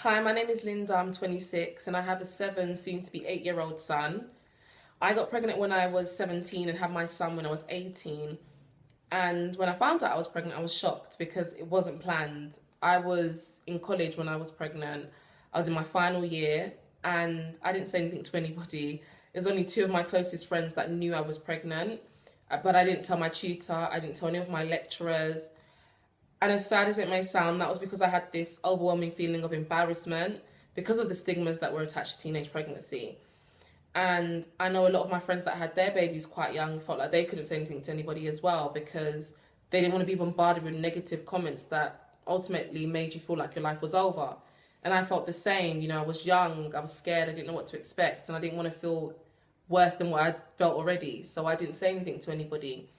Hi, my name is Linda. I'm 26 and I have a soon to be 8-year-old son. I got pregnant when I was 17 and had my son when I was 18. And when I found out I was pregnant, I was shocked because it wasn't planned. I was in college when I was pregnant. I was in my final year and I didn't say anything to anybody. There's only two of my closest friends that knew I was pregnant, but I didn't tell my tutor, I didn't tell any of my lecturers. And as sad as it may sound, that was because I had this overwhelming feeling of embarrassment because of the stigmas that were attached to teenage pregnancy. And I know a lot of my friends that had their babies quite young felt like they couldn't say anything to anybody as well because they didn't want to be bombarded with negative comments that ultimately made you feel like your life was over. And I felt the same. I was young, I was scared, I didn't know what to expect, and I didn't want to feel worse than what I felt already. So I didn't say anything to anybody.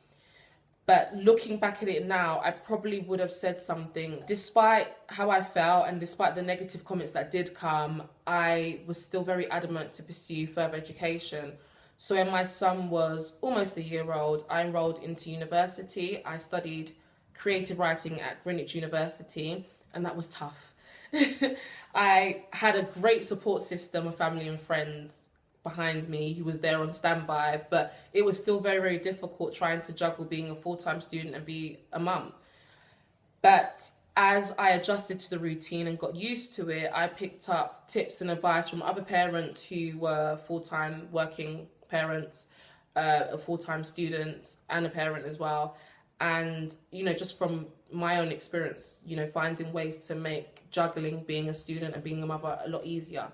But looking back at it now, I probably would have said something. Despite how I felt and despite the negative comments that did come, I was still very adamant to pursue further education. So when my son was almost a year old, I enrolled into university. I studied creative writing at Greenwich University, and that was tough. I had a great support system of family and friends behind me who was there on standby, but it was still very, very difficult trying to juggle being a full-time student and be a mum. But as I adjusted to the routine and got used to it, I picked up tips and advice from other parents who were full-time working parents, full-time students, and a parent as well. And, just from my own experience, finding ways to make juggling being a student and being a mother a lot easier.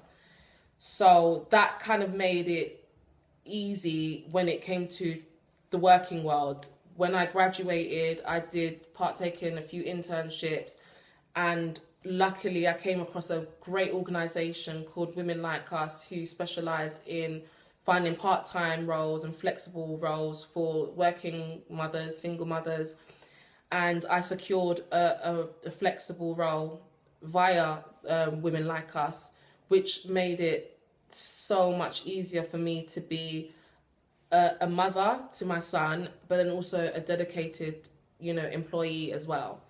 So that kind of made it easy when it came to the working world. When I graduated, I did partake in a few internships, and luckily I came across a great organisation called Women Like Us who specialise in finding part-time roles and flexible roles for working mothers, single mothers, and I secured a flexible role via Women Like Us, which made it so much easier for me to be a mother to my son, but then also a dedicated, employee as well.